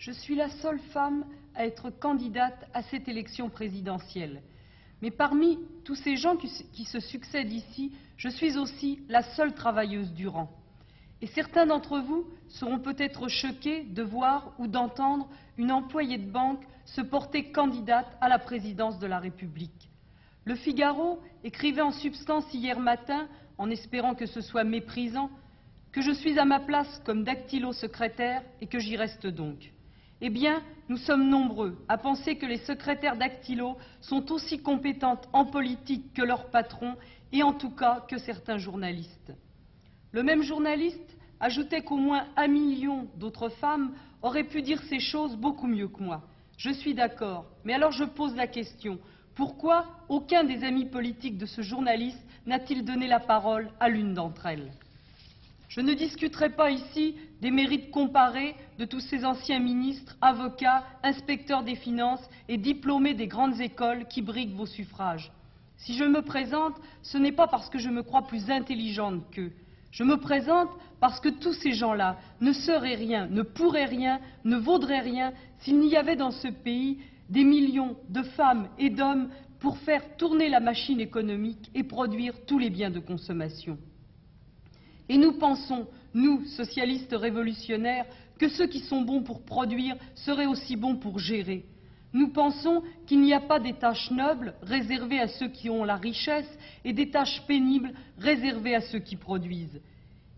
Je suis la seule femme à être candidate à cette élection présidentielle. Mais parmi tous ces gens qui se succèdent ici, je suis aussi la seule travailleuse du rang. Et certains d'entre vous seront peut-être choqués de voir ou d'entendre une employée de banque se porter candidate à la présidence de la République. Le Figaro écrivait en substance hier matin, en espérant que ce soit méprisant, que je suis à ma place comme dactylo-secrétaire et que j'y reste donc. Eh bien, nous sommes nombreux à penser que les secrétaires dactylo sont aussi compétentes en politique que leurs patrons et en tout cas que certains journalistes. Le même journaliste ajoutait qu'au moins 1 million d'autres femmes auraient pu dire ces choses beaucoup mieux que moi. Je suis d'accord, mais alors je pose la question, pourquoi aucun des amis politiques de ce journaliste n'a-t-il donné la parole à l'une d'entre elles ? Je ne discuterai pas ici des mérites comparés de tous ces anciens ministres, avocats, inspecteurs des finances et diplômés des grandes écoles qui briguent vos suffrages. Si je me présente, ce n'est pas parce que je me crois plus intelligente qu'eux. Je me présente parce que tous ces gens-là ne seraient rien, ne pourraient rien, ne vaudraient rien s'il n'y avait dans ce pays des millions de femmes et d'hommes pour faire tourner la machine économique et produire tous les biens de consommation. Et nous pensons, nous, socialistes révolutionnaires, que ceux qui sont bons pour produire seraient aussi bons pour gérer. Nous pensons qu'il n'y a pas des tâches nobles réservées à ceux qui ont la richesse et des tâches pénibles réservées à ceux qui produisent.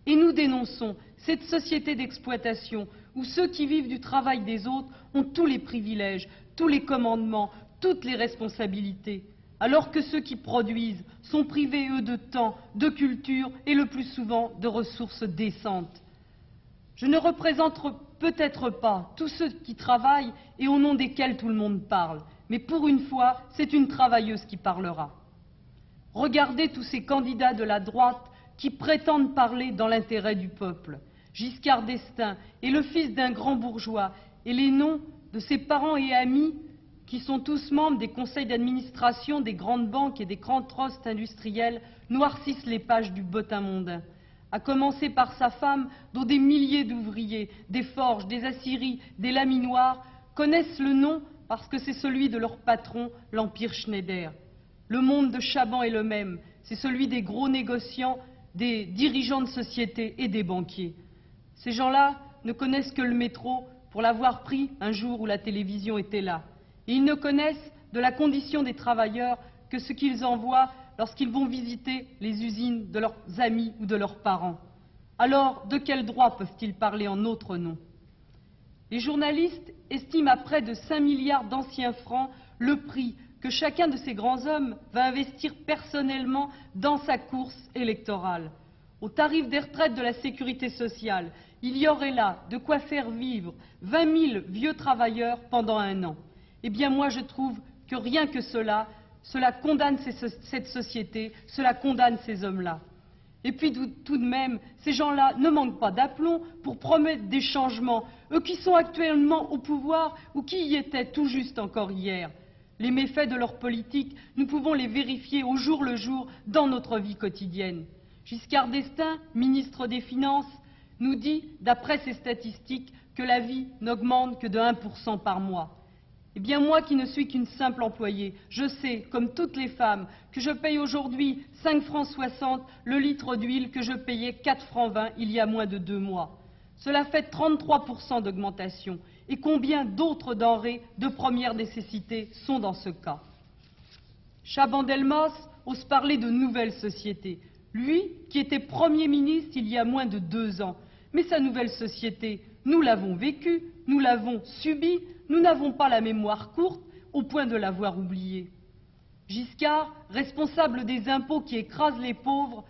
Et nous dénonçons cette société d'exploitation où ceux qui vivent du travail des autres ont tous les privilèges, tous les commandements, toutes les responsabilités, alors que ceux qui produisent sont privés, eux, de temps, de culture et le plus souvent de ressources décentes. Je ne représente peut-être pas tous ceux qui travaillent et au nom desquels tout le monde parle, mais pour une fois, c'est une travailleuse qui parlera. Regardez tous ces candidats de la droite qui prétendent parler dans l'intérêt du peuple. Giscard d'Estaing est le fils d'un grand bourgeois et les noms de ses parents et amis qui sont tous membres des conseils d'administration des grandes banques et des grands trusts industriels, noircissent les pages du bottin mondain. À commencer par sa femme, dont des milliers d'ouvriers, des forges, des aciéries, des laminoirs connaissent le nom parce que c'est celui de leur patron, l'Empire Schneider. Le monde de Chaban est le même, c'est celui des gros négociants, des dirigeants de sociétés et des banquiers. Ces gens-là ne connaissent que le métro pour l'avoir pris un jour où la télévision était là. Et ils ne connaissent de la condition des travailleurs que ce qu'ils en voient lorsqu'ils vont visiter les usines de leurs amis ou de leurs parents. Alors, de quel droit peuvent-ils parler en notre nom? Les journalistes estiment à près de 5 milliards d'anciens francs le prix que chacun de ces grands hommes va investir personnellement dans sa course électorale. Au tarif des retraites de la sécurité sociale, il y aurait là de quoi faire vivre 20 000 vieux travailleurs pendant 1 an. Eh bien moi je trouve que rien que cela condamne cette société, cela condamne ces hommes-là. Et puis tout de même, ces gens-là ne manquent pas d'aplomb pour promettre des changements, eux qui sont actuellement au pouvoir ou qui y étaient tout juste encore hier. Les méfaits de leur politique, nous pouvons les vérifier au jour le jour dans notre vie quotidienne. Giscard d'Estaing, ministre des Finances, nous dit, d'après ces statistiques, que la vie n'augmente que de 1% par mois. Eh bien moi qui ne suis qu'une simple employée, je sais, comme toutes les femmes, que je paye aujourd'hui 5,60 francs le litre d'huile que je payais 4,20 francs il y a moins de 2 mois. Cela fait 33% d'augmentation. Et combien d'autres denrées de première nécessité sont dans ce cas? Chaban-Delmas ose parler de nouvelle société. Lui, qui était Premier ministre il y a moins de 2 ans. Mais sa nouvelle société, nous l'avons vécue, nous l'avons subie, nous n'avons pas la mémoire courte au point de l'avoir oubliée. Giscard, responsable des impôts qui écrasent les pauvres,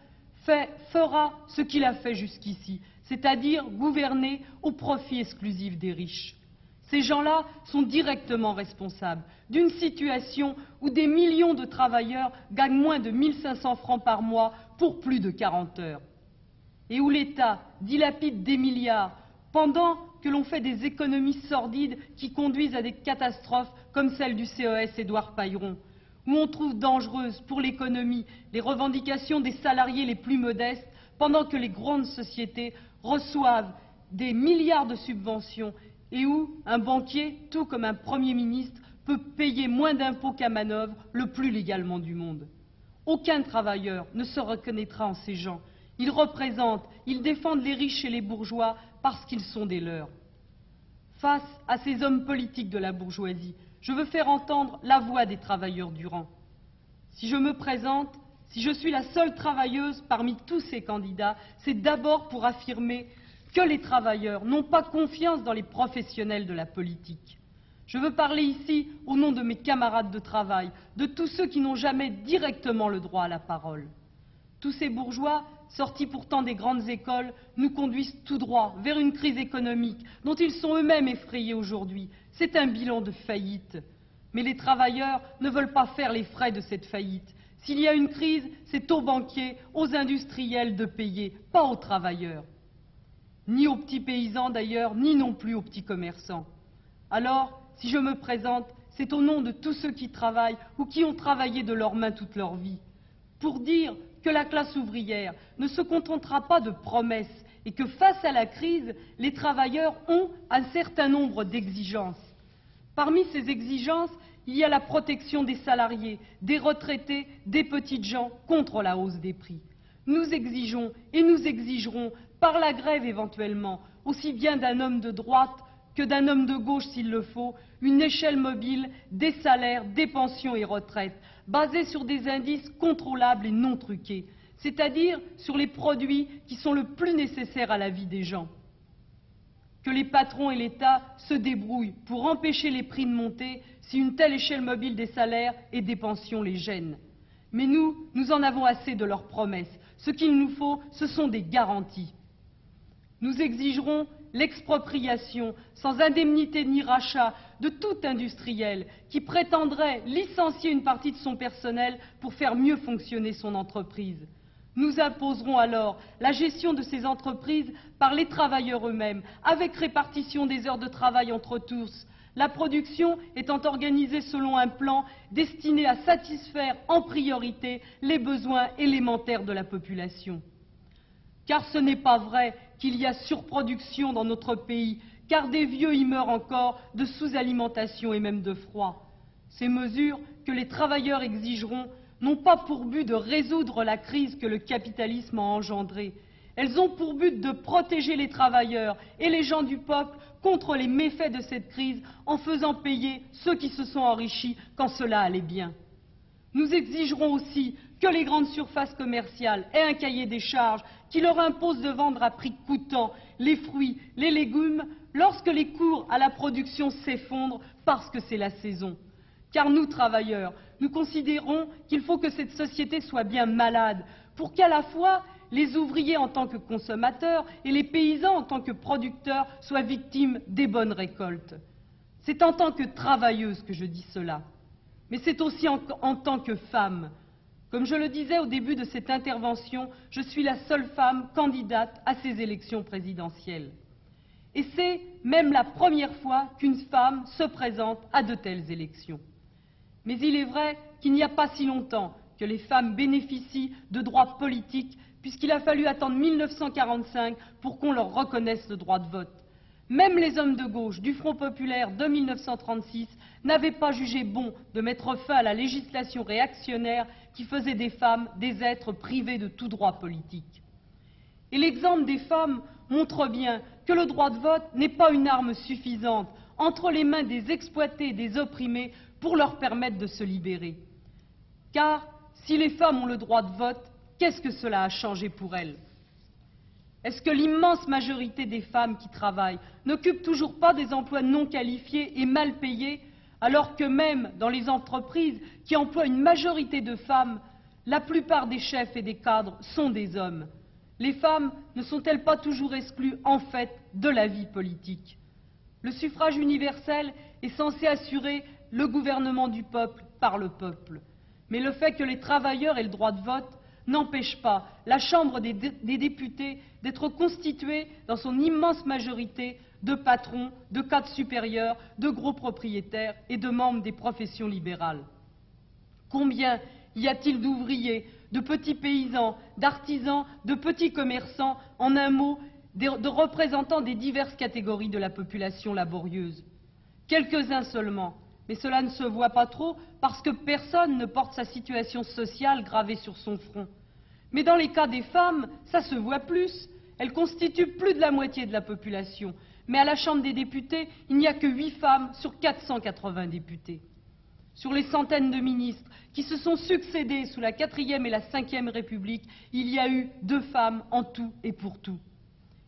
fera ce qu'il a fait jusqu'ici, c'est-à-dire gouverner au profit exclusif des riches. Ces gens-là sont directement responsables d'une situation où des millions de travailleurs gagnent moins de 1 500 francs par mois pour plus de 40 heures. Et où l'État dilapide des milliards pendant que l'on fait des économies sordides qui conduisent à des catastrophes comme celle du CES Édouard Pailleron, où on trouve dangereuses pour l'économie les revendications des salariés les plus modestes pendant que les grandes sociétés reçoivent des milliards de subventions et où un banquier, tout comme un Premier ministre, peut payer moins d'impôts qu'à manœuvre, le plus légalement du monde. Aucun travailleur ne se reconnaîtra en ces gens. Ils représentent, ils défendent les riches et les bourgeois parce qu'ils sont des leurs. Face à ces hommes politiques de la bourgeoisie, je veux faire entendre la voix des travailleurs du rang. Si je me présente, si je suis la seule travailleuse parmi tous ces candidats, c'est d'abord pour affirmer que les travailleurs n'ont pas confiance dans les professionnels de la politique. Je veux parler ici au nom de mes camarades de travail, de tous ceux qui n'ont jamais directement le droit à la parole. Tous ces bourgeois, sortis pourtant des grandes écoles, nous conduisent tout droit vers une crise économique dont ils sont eux-mêmes effrayés aujourd'hui. C'est un bilan de faillite. Mais les travailleurs ne veulent pas faire les frais de cette faillite. S'il y a une crise, c'est aux banquiers, aux industriels de payer, pas aux travailleurs. Ni aux petits paysans d'ailleurs, ni non plus aux petits commerçants. Alors, si je me présente, c'est au nom de tous ceux qui travaillent ou qui ont travaillé de leurs mains toute leur vie, pour dire que la classe ouvrière ne se contentera pas de promesses et que face à la crise, les travailleurs ont un certain nombre d'exigences. Parmi ces exigences, il y a la protection des salariés, des retraités, des petites gens contre la hausse des prix. Nous exigeons et nous exigerons, par la grève éventuellement, aussi bien d'un homme de droite que d'un homme de gauche s'il le faut, une échelle mobile des salaires, des pensions et retraites, basée sur des indices contrôlables et non truqués, c'est-à-dire sur les produits qui sont le plus nécessaires à la vie des gens. Que les patrons et l'État se débrouillent pour empêcher les prix de monter si une telle échelle mobile des salaires et des pensions les gêne. Mais nous en avons assez de leurs promesses. Ce qu'il nous faut, ce sont des garanties. Nous exigerons l'expropriation, sans indemnité ni rachat, de tout industriel qui prétendrait licencier une partie de son personnel pour faire mieux fonctionner son entreprise. Nous imposerons alors la gestion de ces entreprises par les travailleurs eux-mêmes, avec répartition des heures de travail entre tous, la production étant organisée selon un plan destiné à satisfaire en priorité les besoins élémentaires de la population. Car ce n'est pas vrai qu'il y a surproduction dans notre pays, car des vieux y meurent encore de sous-alimentation et même de froid. Ces mesures que les travailleurs exigeront n'ont pas pour but de résoudre la crise que le capitalisme a engendrée. Elles ont pour but de protéger les travailleurs et les gens du peuple contre les méfaits de cette crise en faisant payer ceux qui se sont enrichis quand cela allait bien. Nous exigerons aussi que les grandes surfaces commerciales aient un cahier des charges qui leur impose de vendre à prix coûtant les fruits, les légumes, lorsque les cours à la production s'effondrent parce que c'est la saison. Car nous, travailleurs, nous considérons qu'il faut que cette société soit bien malade pour qu'à la fois les ouvriers en tant que consommateurs et les paysans en tant que producteurs soient victimes des bonnes récoltes. C'est en tant que travailleuse que je dis cela, mais c'est aussi en tant que femme. Comme je le disais au début de cette intervention, je suis la seule femme candidate à ces élections présidentielles. Et c'est même la première fois qu'une femme se présente à de telles élections. Mais il est vrai qu'il n'y a pas si longtemps que les femmes bénéficient de droits politiques, puisqu'il a fallu attendre 1945 pour qu'on leur reconnaisse le droit de vote. Même les hommes de gauche du Front populaire de 1936 n'avaient pas jugé bon de mettre fin à la législation réactionnaire qui faisait des femmes des êtres privés de tout droit politique. Et l'exemple des femmes montre bien que le droit de vote n'est pas une arme suffisante entre les mains des exploités et des opprimés pour leur permettre de se libérer. Car si les femmes ont le droit de vote, qu'est-ce que cela a changé pour elles? Est-ce que l'immense majorité des femmes qui travaillent n'occupent toujours pas des emplois non qualifiés et mal payés, alors que même dans les entreprises qui emploient une majorité de femmes, la plupart des chefs et des cadres sont des hommes? Les femmes ne sont-elles pas toujours exclues, en fait, de la vie politique? Le suffrage universel est censé assurer le gouvernement du peuple par le peuple. Mais le fait que les travailleurs aient le droit de vote n'empêche pas la Chambre des députés d'être constituée dans son immense majorité de patrons, de cadres supérieurs, de gros propriétaires et de membres des professions libérales. Combien y a-t-il d'ouvriers, de petits paysans, d'artisans, de petits commerçants, en un mot, de représentants des diverses catégories de la population laborieuse. Quelques-uns seulement, mais cela ne se voit pas trop parce que personne ne porte sa situation sociale gravée sur son front. Mais dans les cas des femmes, ça se voit plus. Elles constituent plus de la moitié de la population. Mais à la Chambre des députés, il n'y a que 8 femmes sur 480 députés. Sur les centaines de ministres qui se sont succédés sous la 4e et la 5e République, il y a eu 2 femmes en tout et pour tout.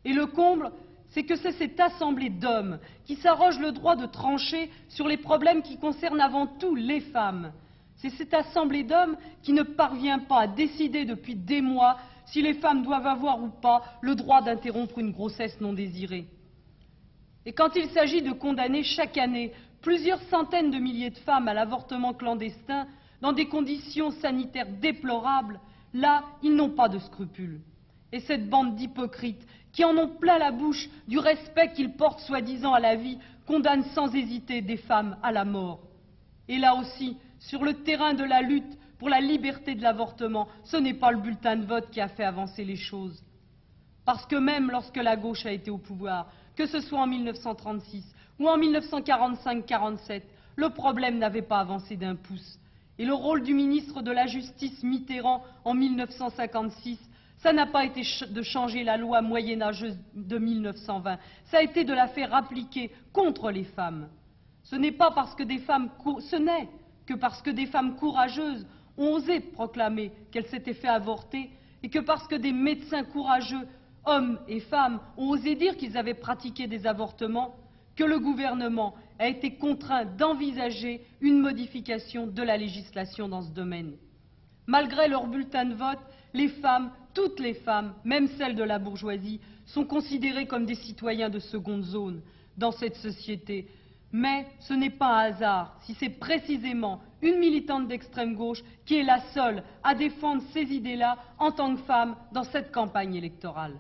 Et le comble, c'est que c'est cette assemblée d'hommes qui s'arroge le droit de trancher sur les problèmes qui concernent avant tout les femmes. C'est cette assemblée d'hommes qui ne parvient pas à décider depuis des mois si les femmes doivent avoir ou pas le droit d'interrompre une grossesse non désirée. Et quand il s'agit de condamner chaque année plusieurs centaines de milliers de femmes à l'avortement clandestin dans des conditions sanitaires déplorables, là, ils n'ont pas de scrupules. Et cette bande d'hypocrites qui en ont plein la bouche du respect qu'ils portent soi-disant à la vie condamne sans hésiter des femmes à la mort. Et là aussi, sur le terrain de la lutte pour la liberté de l'avortement, ce n'est pas le bulletin de vote qui a fait avancer les choses. Parce que même lorsque la gauche a été au pouvoir, que ce soit en 1936 ou en 1945-47, le problème n'avait pas avancé d'un pouce. Et le rôle du ministre de la Justice Mitterrand en 1956, ça n'a pas été de changer la loi moyenâgeuse de 1920, ça a été de la faire appliquer contre les femmes. Ce n'est que parce que des femmes courageuses ont osé proclamer qu'elles s'étaient fait avorter et que parce que des médecins courageux, hommes et femmes, ont osé dire qu'ils avaient pratiqué des avortements, que le gouvernement a été contraint d'envisager une modification de la législation dans ce domaine. Malgré leur bulletin de vote, les femmes, toutes les femmes, même celles de la bourgeoisie, sont considérées comme des citoyens de seconde zone dans cette société. Mais ce n'est pas un hasard si c'est précisément une militante d'extrême gauche qui est la seule à défendre ces idées-là en tant que femme dans cette campagne électorale.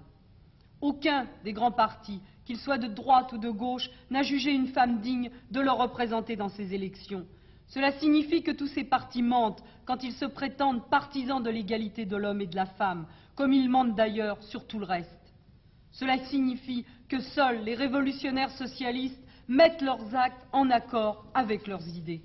Aucun des grands partis, qu'ils soient de droite ou de gauche, n'a jugé une femme digne de le représenter dans ces élections. Cela signifie que tous ces partis mentent quand ils se prétendent partisans de l'égalité de l'homme et de la femme, comme ils mentent d'ailleurs sur tout le reste. Cela signifie que seuls les révolutionnaires socialistes mettent leurs actes en accord avec leurs idées.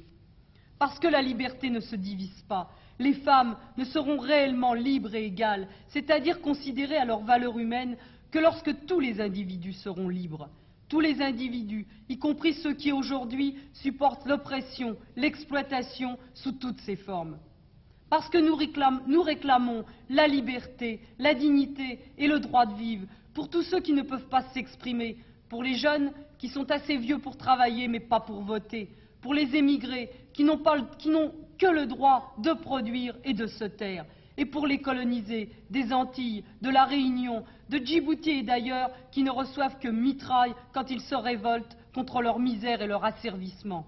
Parce que la liberté ne se divise pas, les femmes ne seront réellement libres et égales, c'est-à-dire considérées à leur valeur humaine, que lorsque tous les individus seront libres. Tous les individus, y compris ceux qui aujourd'hui supportent l'oppression, l'exploitation sous toutes ses formes. Parce que nous réclamons la liberté, la dignité et le droit de vivre pour tous ceux qui ne peuvent pas s'exprimer, pour les jeunes qui sont assez vieux pour travailler mais pas pour voter, pour les émigrés qui n'ont que le droit de produire et de se taire, et pour les colonisés des Antilles, de la Réunion, de Djibouti et d'ailleurs, qui ne reçoivent que mitraille quand ils se révoltent contre leur misère et leur asservissement.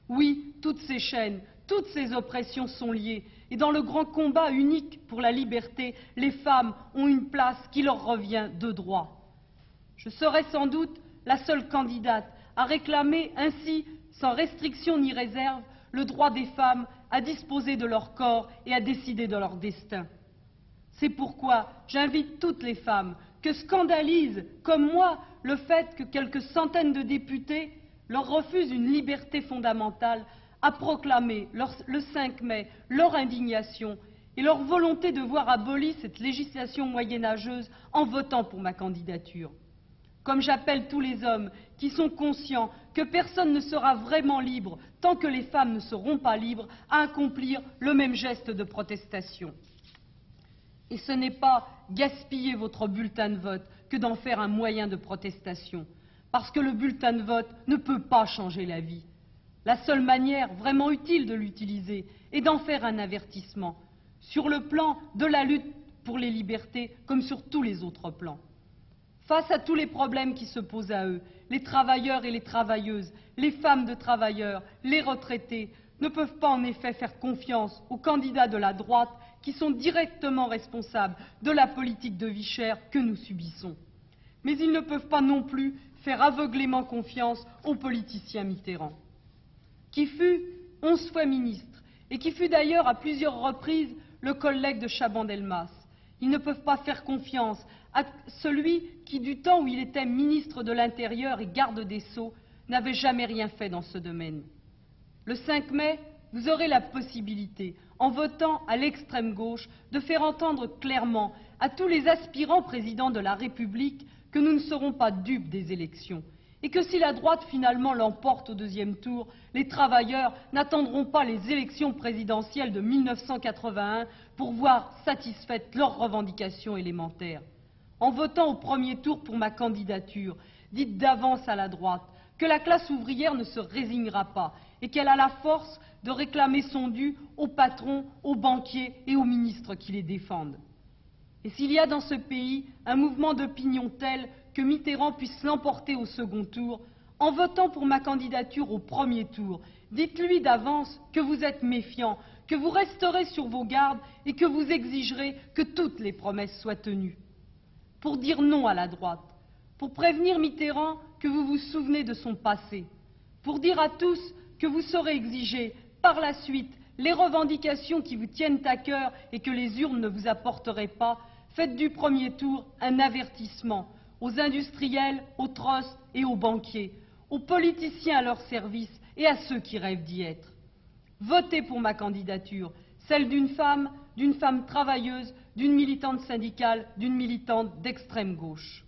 Oui, toutes ces chaînes, toutes ces oppressions sont liées, et dans le grand combat unique pour la liberté, les femmes ont une place qui leur revient de droit. Je serai sans doute la seule candidate à réclamer ainsi, sans restriction ni réserve, le droit des femmes à disposer de leur corps et à décider de leur destin. C'est pourquoi j'invite toutes les femmes que scandalise, comme moi, le fait que quelques centaines de députés leur refusent une liberté fondamentale à proclamer le 5 mai leur indignation et leur volonté de voir abolie cette législation moyenâgeuse en votant pour ma candidature. Comme j'appelle tous les hommes qui sont conscients que personne ne sera vraiment libre tant que les femmes ne seront pas libres à accomplir le même geste de protestation. Et ce n'est pas gaspiller votre bulletin de vote que d'en faire un moyen de protestation, parce que le bulletin de vote ne peut pas changer la vie. La seule manière vraiment utile de l'utiliser est d'en faire un avertissement, sur le plan de la lutte pour les libertés comme sur tous les autres plans. Face à tous les problèmes qui se posent à eux, les travailleurs et les travailleuses, les femmes de travailleurs, les retraités ne peuvent pas en effet faire confiance aux candidats de la droite qui sont directement responsables de la politique de vie chère que nous subissons. Mais ils ne peuvent pas non plus faire aveuglément confiance au politicien Mitterrand, qui fut 11 fois ministre et qui fut d'ailleurs à plusieurs reprises le collègue de Chaban-Delmas. Ils ne peuvent pas faire confiance à celui qui, du temps où il était ministre de l'Intérieur et garde des Sceaux, n'avait jamais rien fait dans ce domaine. Le 5 mai, vous aurez la possibilité, en votant à l'extrême gauche, de faire entendre clairement à tous les aspirants présidents de la République que nous ne serons pas dupes des élections et que si la droite finalement l'emporte au deuxième tour, les travailleurs n'attendront pas les élections présidentielles de 1981 pour voir satisfaites leurs revendications élémentaires. En votant au premier tour pour ma candidature, dites d'avance à la droite que la classe ouvrière ne se résignera pas et qu'elle a la force de réclamer son dû aux patrons, aux banquiers et aux ministres qui les défendent. Et s'il y a dans ce pays un mouvement d'opinion tel que Mitterrand puisse l'emporter au second tour, en votant pour ma candidature au premier tour, dites-lui d'avance que vous êtes méfiant, que vous resterez sur vos gardes et que vous exigerez que toutes les promesses soient tenues. Pour dire non à la droite, pour prévenir Mitterrand que vous vous souvenez de son passé, pour dire à tous que vous saurez exiger par la suite les revendications qui vous tiennent à cœur et que les urnes ne vous apporteraient pas, faites du premier tour un avertissement aux industriels, aux trusts et aux banquiers, aux politiciens à leur service et à ceux qui rêvent d'y être. Votez pour ma candidature, celle d'une femme travailleuse, d'une militante syndicale, d'une militante d'extrême gauche.